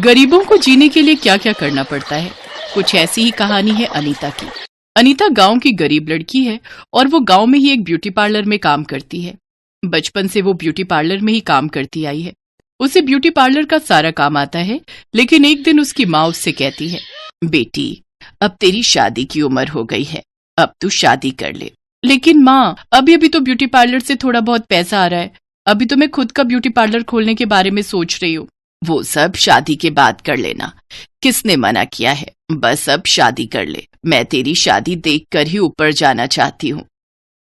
गरीबों को जीने के लिए क्या क्या करना पड़ता है, कुछ ऐसी ही कहानी है अनीता की। अनीता गांव की गरीब लड़की है और वो गांव में ही एक ब्यूटी पार्लर में काम करती है। बचपन से वो ब्यूटी पार्लर में ही काम करती आई है। उसे ब्यूटी पार्लर का सारा काम आता है, लेकिन एक दिन उसकी माँ उससे कहती है, बेटी अब तेरी शादी की उम्र हो गई है, अब तू शादी कर ले। लेकिन माँ, अभी अभी तो ब्यूटी पार्लर से थोड़ा बहुत पैसा आ रहा है, अभी तो मैं खुद का ब्यूटी पार्लर खोलने के बारे में सोच रही हूँ। वो सब शादी के बाद कर लेना, किसने मना किया है, बस अब शादी कर ले, मैं तेरी शादी देखकर ही ऊपर जाना चाहती हूँ।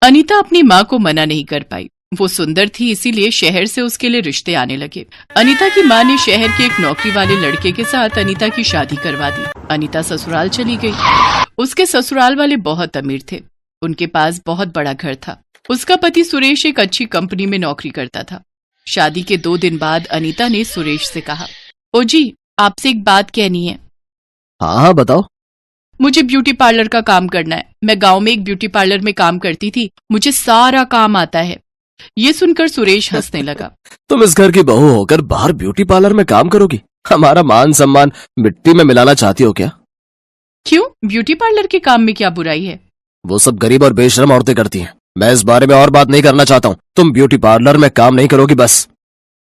अनीता अपनी माँ को मना नहीं कर पाई। वो सुंदर थी, इसीलिए शहर से उसके लिए रिश्ते आने लगे। अनीता की माँ ने शहर के एक नौकरी वाले लड़के के साथ अनीता की शादी करवा दी। अनीता ससुराल चली गई। उसके ससुराल वाले बहुत अमीर थे, उनके पास बहुत बड़ा घर था। उसका पति सुरेश एक अच्छी कंपनी में नौकरी करता था। शादी के 2 दिन बाद अनीता ने सुरेश से कहा, ओ जी, आपसे एक बात कहनी है। हाँ बताओ। मुझे ब्यूटी पार्लर का काम करना है। मैं गांव में एक ब्यूटी पार्लर में काम करती थी, मुझे सारा काम आता है। ये सुनकर सुरेश हंसने लगा। तुम इस घर की बहू होकर बाहर ब्यूटी पार्लर में काम करोगी? हमारा मान सम्मान मिट्टी में मिलाना चाहती हो क्या? क्यों, ब्यूटी पार्लर के काम में क्या बुराई है? वो सब गरीब और बेशरम औरतें करती हैं। मैं इस बारे में और बात नहीं करना चाहता हूँ। तुम ब्यूटी पार्लर में काम नहीं करोगी बस।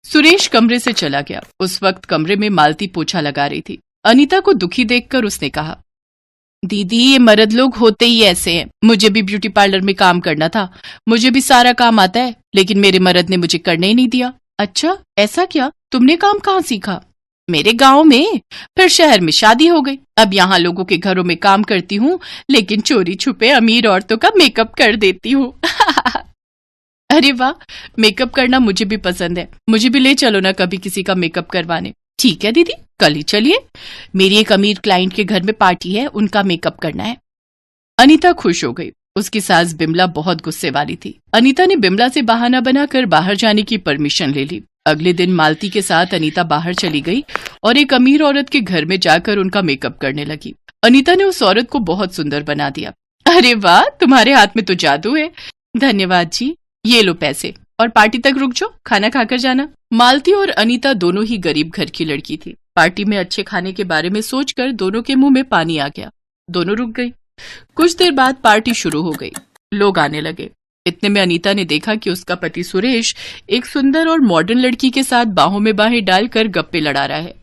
सुरेश कमरे से चला गया। उस वक्त कमरे में मालती पोछा लगा रही थी। अनीता को दुखी देखकर उसने कहा, दीदी ये मर्द लोग होते ही ऐसे हैं। मुझे भी ब्यूटी पार्लर में काम करना था, मुझे भी सारा काम आता है, लेकिन मेरे मर्द ने मुझे करने ही नहीं दिया। अच्छा ऐसा क्या, तुमने काम कहाँ सीखा? मेरे गांव में, फिर शहर में शादी हो गई। अब यहाँ लोगों के घरों में काम करती हूँ, लेकिन चोरी छुपे अमीर औरतों का मेकअप कर देती हूँ। अरे वाह, मेकअप करना मुझे भी पसंद है, मुझे भी ले चलो ना कभी किसी का मेकअप करवाने। ठीक है दीदी, कल ही चलिए, मेरी एक अमीर क्लाइंट के घर में पार्टी है, उनका मेकअप करना है। अनीता खुश हो गई। उसकी सास बिमला बहुत गुस्से वाली थी। अनीता ने बिमला से बहाना बनाकर बाहर जाने की परमिशन ले ली। अगले दिन मालती के साथ अनीता बाहर चली गई और एक अमीर औरत के घर में जाकर उनका मेकअप करने लगी। अनीता ने उस औरत को बहुत सुंदर बना दिया। अरे वाह, तुम्हारे हाथ में तो जादू है। धन्यवाद जी, ये लो पैसे, और पार्टी तक रुक जाओ, खाना खाकर जाना। मालती और अनीता दोनों ही गरीब घर की लड़की थी। पार्टी में अच्छे खाने के बारे में सोचकर दोनों के मुंह में पानी आ गया। दोनों रुक गई। कुछ देर बाद पार्टी शुरू हो गई, लोग आने लगे। इतने में अनीता ने देखा कि उसका पति सुरेश एक सुंदर और मॉडर्न लड़की के साथ बाहों में बाहें डालकर गप्पे लड़ा रहा है।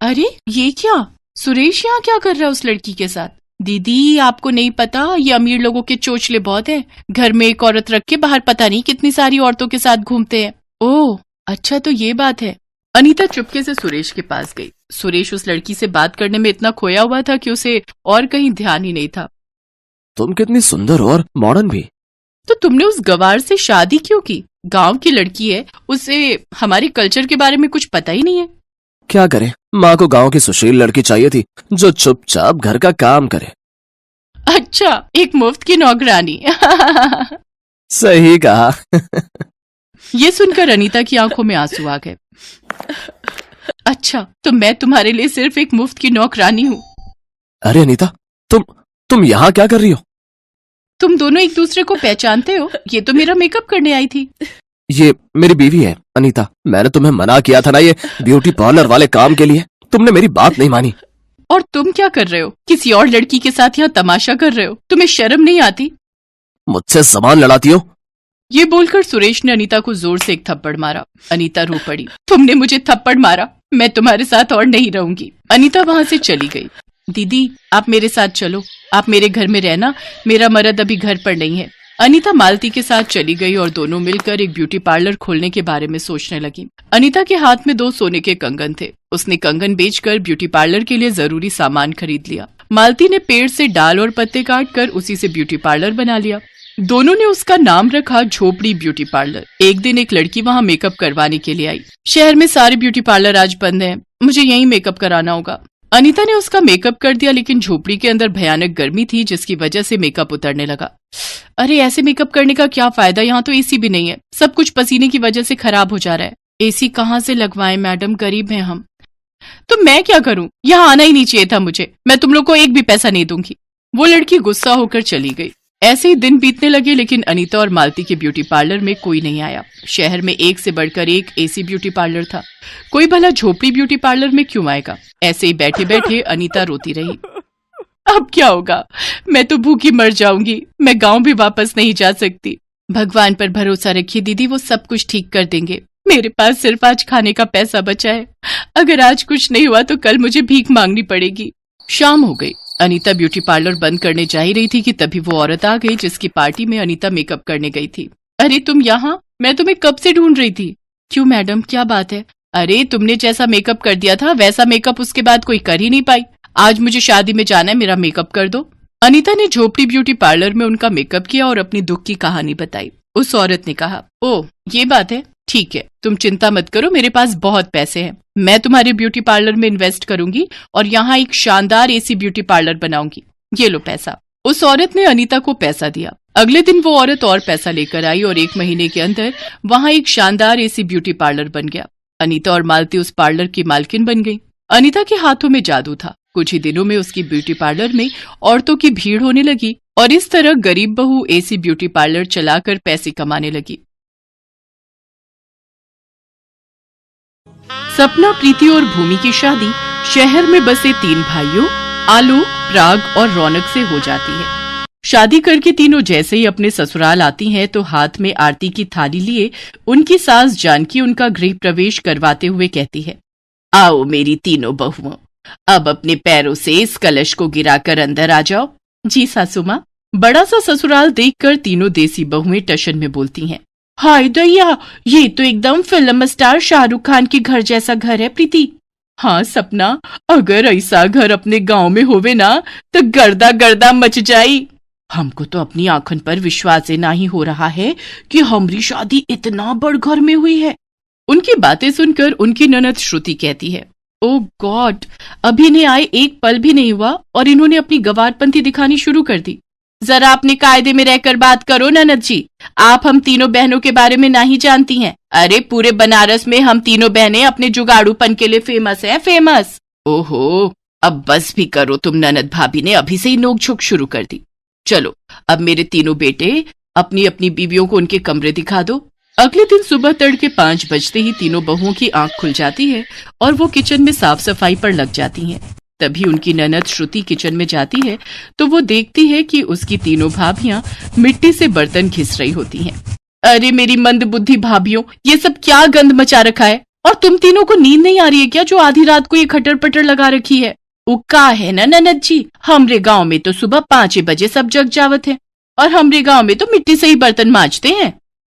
अरे ये क्या, सुरेश यहाँ क्या कर रहा है उस लड़की के साथ? दीदी आपको नहीं पता, ये अमीर लोगों के चोचले बहुत हैं। घर में एक औरत रख के बाहर पता नहीं कितनी सारी औरतों के साथ घूमते हैं। ओह अच्छा, तो ये बात है। अनीता चुपके से सुरेश के पास गई। सुरेश उस लड़की से बात करने में इतना खोया हुआ था कि उसे और कहीं ध्यान ही नहीं था। तुम कितनी सुंदर और मॉडर्न भी। तो तुमने उस गवार से शादी क्यों की? गांव की लड़की है, उसे हमारे कल्चर के बारे में कुछ पता ही नहीं है। क्या करे, माँ को गांव की सुशील लड़की चाहिए थी जो चुपचाप घर का काम करे। अच्छा, एक मुफ्त की नौकरानी। सही कहा। ये सुनकर अनीता की आंखों में आंसू आ गए। अच्छा, तो मैं तुम्हारे लिए सिर्फ एक मुफ्त की नौकरानी हूँ। अरे अनीता, तुम यहाँ क्या कर रही हो? तुम दोनों एक दूसरे को पहचानते हो? ये तो मेरा मेकअप करने आई थी। ये मेरी बीवी है अनीता। मैंने तुम्हें मना किया था ना ये ब्यूटी पार्लर वाले काम के लिए, तुमने मेरी बात नहीं मानी। और तुम क्या कर रहे हो? किसी और लड़की के साथ यहाँ तमाशा कर रहे हो? तुम्हें शर्म नहीं आती? मुझसे सामान लड़ाती हो? ये बोलकर सुरेश ने अनीता को जोर से एक थप्पड़ मारा। अनीता रो पड़ी। तुमने मुझे थप्पड़ मारा, मैं तुम्हारे साथ और नहीं रहूंगी। अनीता वहां से चली गई। दीदी आप मेरे साथ चलो, आप मेरे घर में रहना, मेरा मर्द अभी घर पर नहीं है। अनीता मालती के साथ चली गई और दोनों मिलकर एक ब्यूटी पार्लर खोलने के बारे में सोचने लगी। अनीता के हाथ में 2 सोने के कंगन थे। उसने कंगन बेचकर ब्यूटी पार्लर के लिए जरूरी सामान खरीद लिया। मालती ने पेड़ से डाल और पत्ते काटकर उसी से ब्यूटी पार्लर बना लिया। दोनों ने उसका नाम रखा झोपड़ी ब्यूटी पार्लर। एक दिन एक लड़की वहाँ मेकअप करवाने के लिए आई। शहर में सारे ब्यूटी पार्लर आज बंद हैं, मुझे यहीं मेकअप कराना होगा। अनीता ने उसका मेकअप कर दिया, लेकिन झोपड़ी के अंदर भयानक गर्मी थी जिसकी वजह से मेकअप उतरने लगा। अरे ऐसे मेकअप करने का क्या फायदा, यहाँ तो एसी भी नहीं है, सब कुछ पसीने की वजह से खराब हो जा रहा है। एसी कहाँ से लगवाएं मैडम, गरीब हैं हम। तो मैं क्या करूं, यहाँ आना ही नहीं चाहिए था मुझे, मैं तुम लोग को एक भी पैसा नहीं दूंगी। वो लड़की गुस्सा होकर चली गई। ऐसे ही दिन बीतने लगे, लेकिन अनीता और मालती के ब्यूटी पार्लर में कोई नहीं आया। शहर में एक से बढ़कर एक एसी ब्यूटी पार्लर था। कोई भला झोपड़ी ब्यूटी पार्लर में क्यों आएगा। ऐसे ही बैठे बैठे अनीता रोती रही। अब क्या होगा, मैं तो भूखी मर जाऊंगी। मैं गांव भी वापस नहीं जा सकती। भगवान पर भरोसा रखिए दीदी, वो सब कुछ ठीक कर देंगे। मेरे पास सिर्फ आज खाने का पैसा बचा है। अगर आज कुछ नहीं हुआ तो कल मुझे भीख मांगनी पड़ेगी। शाम हो गई। अनीता ब्यूटी पार्लर बंद करने जा ही रही थी कि तभी वो औरत आ गई जिसकी पार्टी में अनीता मेकअप करने गई थी। अरे तुम यहाँ? मैं तुम्हें कब से ढूंढ रही थी। क्यों मैडम, क्या बात है? अरे तुमने जैसा मेकअप कर दिया था वैसा मेकअप उसके बाद कोई कर ही नहीं पाई। आज मुझे शादी में जाना है, मेरा मेकअप कर दो। अनीता ने झोपड़ी ब्यूटी पार्लर में उनका मेकअप किया और अपनी दुख की कहानी बताई। उस औरत ने कहा, ओह ये बात है, ठीक है, तुम चिंता मत करो, मेरे पास बहुत पैसे हैं। मैं तुम्हारे ब्यूटी पार्लर में इन्वेस्ट करूंगी और यहाँ एक शानदार एसी ब्यूटी पार्लर बनाऊंगी। ये लो पैसा। उस औरत ने अनीता को पैसा दिया। अगले दिन वो औरत और पैसा लेकर आई और 1 महीने के अंदर वहाँ एक शानदार एसी ब्यूटी पार्लर बन गया। अनीता और मालती उस पार्लर की मालकिन बन गई। अनीता के हाथों में जादू था। कुछ ही दिनों में उसकी ब्यूटी पार्लर में औरतों की भीड़ होने लगी और इस तरह गरीब बहू एसी ब्यूटी पार्लर चलाकर पैसे कमाने लगी। सपना, प्रीति और भूमि की शादी शहर में बसे 3 भाइयों आलोक, पराग और रौनक से हो जाती है। शादी करके तीनों जैसे ही अपने ससुराल आती हैं तो हाथ में आरती की थाली लिए उनकी सास जानकी उनका गृह प्रवेश करवाते हुए कहती है, आओ मेरी तीनों बहुओं, अब अपने पैरों से इस कलश को गिराकर अंदर आ जाओ। जी सासू माँ। बड़ा सा ससुराल देखकर तीनों देसी बहुएं टशन में बोलती हैं, हाय दैया, ये तो एकदम फिल्म स्टार शाहरुख खान के घर जैसा घर है प्रीति। हाँ सपना, अगर ऐसा घर अपने गांव में होवे ना तो गर्दा गर्दा मच जाई। हमको तो अपनी आंखन पर विश्वास ही नहीं हो रहा है कि हमारी शादी इतना बड़ घर में हुई है। उनकी बातें सुनकर उनकी ननद श्रुति कहती है, ओ गॉड, अभी इन्हें आए 1 पल भी नहीं हुआ और इन्होंने अपनी गवारपंथी दिखानी शुरू कर दी। जरा अपने कायदे में रहकर बात करो ननद जी, आप हम तीनों बहनों के बारे में नहीं जानती हैं। अरे पूरे बनारस में हम तीनों बहनें अपने जुगाड़ूपन के लिए फेमस हैं, फेमस। ओहो, अब बस भी करो तुम ननद भाभी ने अभी से ही नोकझोंक शुरू कर दी। चलो अब मेरे तीनों बेटे अपनी अपनी बीवियों को उनके कमरे दिखा दो। अगले दिन सुबह तड़के 5 बजते ही तीनों बहुओं की आंख खुल जाती है और वो किचन में साफ सफाई पर लग जाती हैं। तभी उनकी ननद श्रुति किचन में जाती है तो वो देखती है कि उसकी तीनों भाभियां मिट्टी से बर्तन घिस रही होती हैं। अरे मेरी मंद बुद्धि भाभियों, ये सब क्या गंद मचा रखा है? और तुम तीनों को नींद नहीं आ रही है क्या जो आधी रात को ये खटर पटर लगा रखी है? उक्का है ना ननद जी, हमरे गांव में तो सुबह 5 बजे सब जग जावत है और हमरे गांव में तो मिट्टी से ही बर्तन मांजते हैं।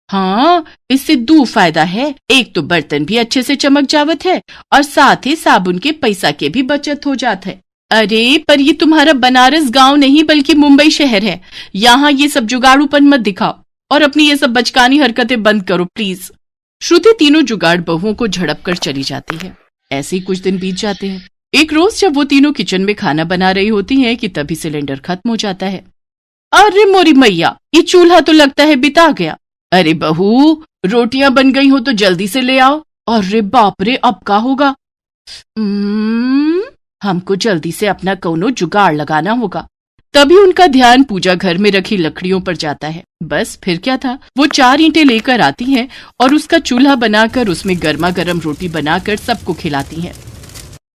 हाँ, इससे 2 फायदा है, एक तो बर्तन भी अच्छे से चमक जावत है और साथ ही साबुन के पैसा के भी बचत हो जात है। अरे पर ये तुम्हारा बनारस गांव नहीं बल्कि मुंबई शहर है। यहाँ ये सब जुगाड़ूपन मत दिखाओ और अपनी ये सब बचकानी हरकतें बंद करो प्लीज। श्रुति तीनों जुगाड़ बहुओं को झड़प कर चली जाती है। ऐसे ही कुछ दिन बीत जाते हैं। एक रोज जब वो तीनों किचन में खाना बना रही होती हैं कि तभी सिलेंडर खत्म हो जाता है। अरे मोरी मैया, ये चूल्हा तो लगता है बिता गया। अरे बहू, रोटियां बन गई हो तो जल्दी से ले आओ। अरे बाप रे, अब क्या होगा? हमको जल्दी से अपना कोनो जुगाड़ लगाना होगा। तभी उनका ध्यान पूजा घर में रखी लकड़ियों पर जाता है। बस फिर क्या था, वो 4 ईंटें लेकर आती हैं और उसका चूल्हा बनाकर उसमें गर्मा गर्म रोटी बनाकर सबको खिलाती हैं।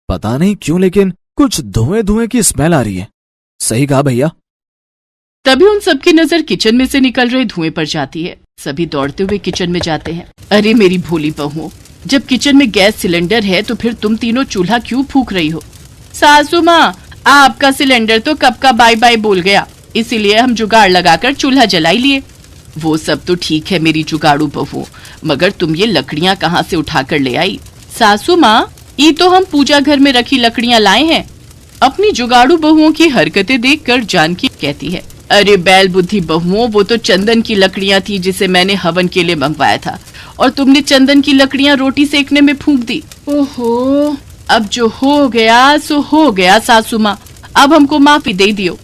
पता नहीं क्यों लेकिन कुछ धुएं धुएं की स्मेल आ रही है। सही कहा भैया। तभी उन सबकी नजर किचन में से निकल रहे धुएं पर जाती है। सभी दौड़ते हुए किचन में जाते हैं। अरे मेरी भोली बहू, जब किचन में गैस सिलेंडर है तो फिर तुम तीनों चूल्हा क्यों फूंक रही हो? सासू माँ, आपका सिलेंडर तो कब का बाय बाय बोल गया, इसीलिए हम जुगाड़ लगाकर चूल्हा जलाई लिए। वो सब तो ठीक है मेरी जुगाड़ू बहू, मगर तुम ये लकड़ियाँ कहाँ से उठाकर ले आई? सासू माँ, ये तो हम पूजा घर में रखी लकड़ियाँ लाए हैं। अपनी जुगाड़ू बहुओं की हरकतें देखकर जानकी कहती है, अरे बैल बुद्धि बहुओं, वो तो चंदन की लकड़ियाँ थी जिसे मैंने हवन के लिए मंगवाया था और तुमने चंदन की लकड़ियाँ रोटी सेकने में फूंक दी। ओहो, अब जो हो गया सो हो गया सासू माँ, अब हमको माफी दे दियो।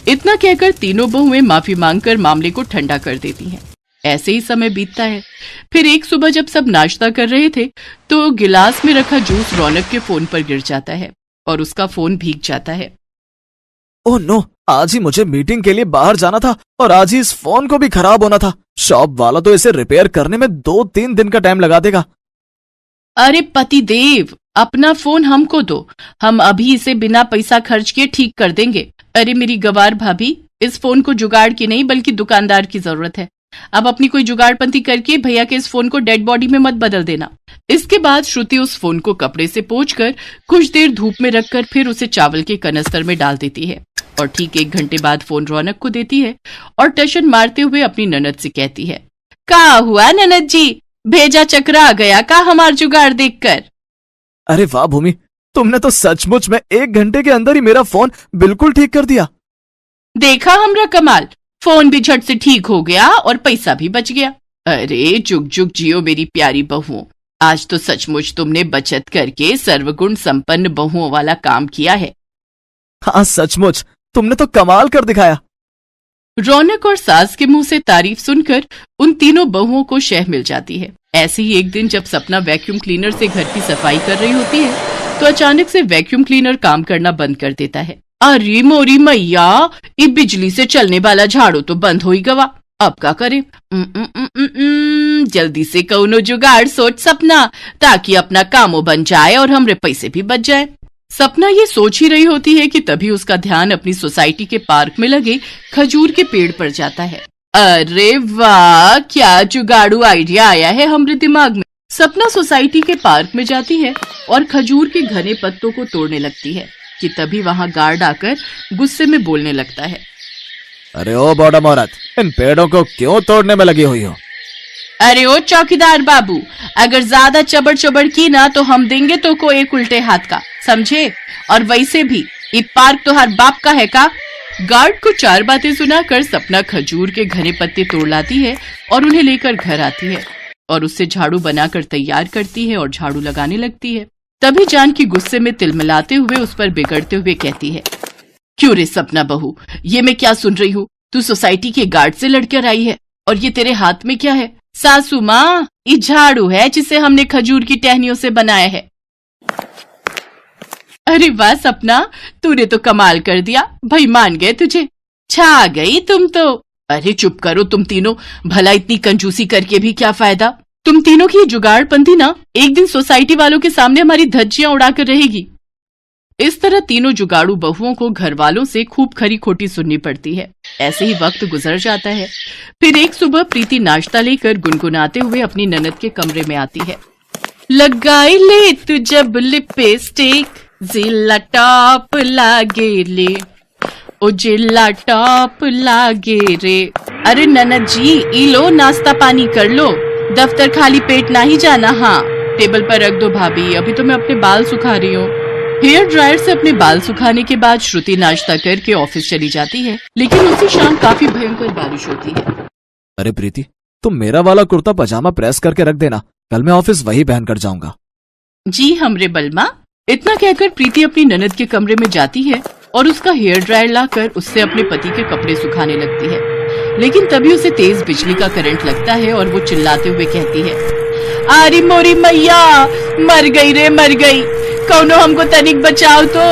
इतना कहकर तीनों बहुएं माफी मांगकर मामले को ठंडा कर देती हैं। ऐसे ही समय बीतता है। फिर एक सुबह जब सब नाश्ता कर रहे थे तो गिलास में रखा जूस रौनक के फोन पर गिर जाता है और उसका फोन भीग जाता है। ओह नो, आज ही मुझे मीटिंग के लिए बाहर जाना था और आज ही इस फोन को भी खराब होना था। शॉप वाला तो इसे रिपेयर करने में 2-3 दिन का टाइम लगा देगा। अरे पतिदेव, अपना फोन हमको दो, हम अभी इसे बिना पैसा खर्च किए ठीक कर देंगे। अरे मेरी गवार भाभी, इस फोन को जुगाड़ की नहीं बल्कि दुकानदार की जरूरत है। अब अपनी कोई जुगाड़पंती करके भैया के इस फोन को डेड बॉडी में मत बदल देना। इसके बाद श्रुति उस फोन को कपड़े से पोंछकर कुछ देर धूप में रखकर फिर उसे चावल के कनस्तर में डाल देती है और ठीक 1 घंटे बाद फोन रौनक को देती है और टशन मारते हुए अपनी ननद से कहती है, का हुआ ननद जी, भेजा चकरा गया का हमार जुगाड़ देखकर? अरे वाह भूमि, तुमने तो सचमुच में 1 घंटे के अंदर ही मेरा फोन बिल्कुल ठीक कर दिया। देखा हमरा कमाल, फोन भी झट से ठीक हो गया और पैसा भी बच गया। अरे जुग जुग जियो मेरी प्यारी बहुओं, आज तो सचमुच तुमने बचत करके सर्वगुण संपन्न बहुओं वाला काम किया है। हाँ सचमुच, तुमने तो कमाल कर दिखाया। रौनक और सास के मुंह से तारीफ सुनकर उन तीनों बहुओं को शह मिल जाती है। ऐसे ही एक दिन जब सपना वैक्यूम क्लीनर से घर की सफाई कर रही होती है तो अचानक से वैक्यूम क्लीनर काम करना बंद कर देता है। अरे मोरी मैया, ये बिजली से चलने वाला झाड़ू तो बंद हो ही गवा, अब क्या करे? जल्दी से कौनो जुगाड़ सोच सपना, ताकि अपना कामो बन जाए और हमरे पैसे भी बच जाए। सपना ये सोच ही रही होती है कि तभी उसका ध्यान अपनी सोसाइटी के पार्क में लगे खजूर के पेड़ पर जाता है। अरे वाह, क्या जुगाड़ू आइडिया आया है हमरे दिमाग में। सपना सोसाइटी के पार्क में जाती है और खजूर के घने पत्तों को तोड़ने लगती है कि तभी वहां गार्ड आकर गुस्से में बोलने लगता है, अरे ओ बॉडम औरत, इन पेड़ों को क्यों तोड़ने में लगी हुई हो? अरे ओ चौकीदार बाबू, अगर ज्यादा चबड़ चबड़ की ना तो हम देंगे तो को एक उल्टे हाथ का, समझे? और वैसे भी ये पार्क तो हर बाप का है का? गार्ड को 4 बातें सुनाकर सपना खजूर के घने पत्ते तोड़ लाती है और उन्हें लेकर घर आती है और उससे झाड़ू बनाकर तैयार करती है और झाड़ू लगाने लगती है। तभी जानकी गुस्से में तिलमिलाते हुए उस पर बिगड़ते हुए कहती है, क्यों रे सपना बहू, ये मैं क्या सुन रही हूँ? तू सोसाइटी के गार्ड से लड़कर आई है और ये तेरे हाथ में क्या है? सासू माँ, ये झाड़ू है जिसे हमने खजूर की टहनियों से बनाया है। अरे वाह सपना, तूने तो कमाल कर दिया, भाई मान गए तुझे, छा गई तुम तो। अरे चुप करो तुम तीनों, भला इतनी कंजूसी करके भी क्या फायदा? तुम तीनों की जुगाड़पंथी ना एक दिन सोसाइटी वालों के सामने हमारी धज्जियां उड़ाकर रहेगी। इस तरह तीनों जुगाड़ू बहुओं को घर वालों से खूब खरी खोटी सुननी पड़ती है। ऐसे ही वक्त गुजर जाता है। फिर एक सुबह प्रीति नाश्ता लेकर गुनगुनाते हुए अपनी ननद के कमरे में आती है। लगाई ले तू जब लिपस्टिक, जिला टॉप लागे ले, ओ जिला टॉप लागे रे। अरे ननद जी, ई लो नाश्ता पानी कर लो, दफ्तर खाली पेट ना ही जाना। हाँ टेबल पर रख दो भाभी, अभी तो मैं अपने बाल सुखा रही हूँ। हेयर ड्रायर से अपने बाल सुखाने के बाद श्रुति नाश्ता करके ऑफिस चली जाती है, लेकिन उसी शाम काफी भयंकर बारिश होती है। अरे प्रीति, तुम मेरा वाला कुर्ता पजामा प्रेस करके रख देना, कल मैं ऑफिस वही पहनकर जाऊंगा। जी हमरे बलमा। इतना कहकर प्रीति अपनी ननद के कमरे में जाती है और उसका हेयर ड्रायर लाकर उससे अपने पति के कपड़े सुखाने लगती है। लेकिन तभी उसे तेज बिजली का करंट लगता है और वो चिल्लाते हुए कहती है, अरे मोरी मैया, मर गई रे मर गई, कौनो हमको तनिक बचाओ तो।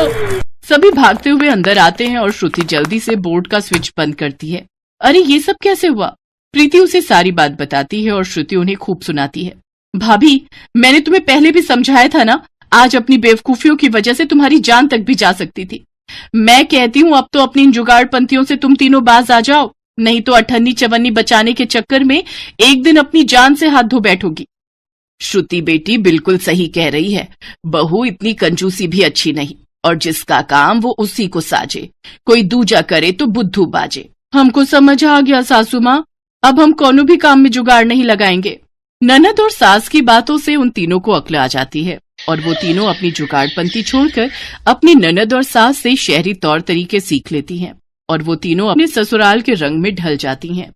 सभी भागते हुए अंदर आते हैं और श्रुति जल्दी से बोर्ड का स्विच बंद करती है। अरे ये सब कैसे हुआ? प्रीति उसे सारी बात बताती है और श्रुति उन्हें खूब सुनाती है। भाभी, मैंने तुम्हें पहले भी समझाया था ना, आज अपनी बेवकूफियों की वजह से तुम्हारी जान तक भी जा सकती थी। मैं कहती हूँ अब तो अपनी इन जुगाड़पंथियों से तुम तीनों बाज आ जाओ, नहीं तो अठन्नी चवन्नी बचाने के चक्कर में एक दिन अपनी जान से हाथ धो बैठोगी। श्रुति बेटी बिल्कुल सही कह रही है, बहू इतनी कंजूसी भी अच्छी नहीं, और जिसका काम वो उसी को साजे, कोई दूजा करे तो बुद्धू बाजे। हमको समझ आ गया सासू माँ, अब हम कोनो भी काम में जुगाड़ नहीं लगाएंगे। ननद और सास की बातों से उन तीनों को अक्ल आ जाती है और वो तीनों अपनी जुगाड़पंती छोड़कर अपनी ननद और सास से शहरी तौर तरीके सीख लेती हैं और वो तीनों अपने ससुराल के रंग में ढल जाती हैं।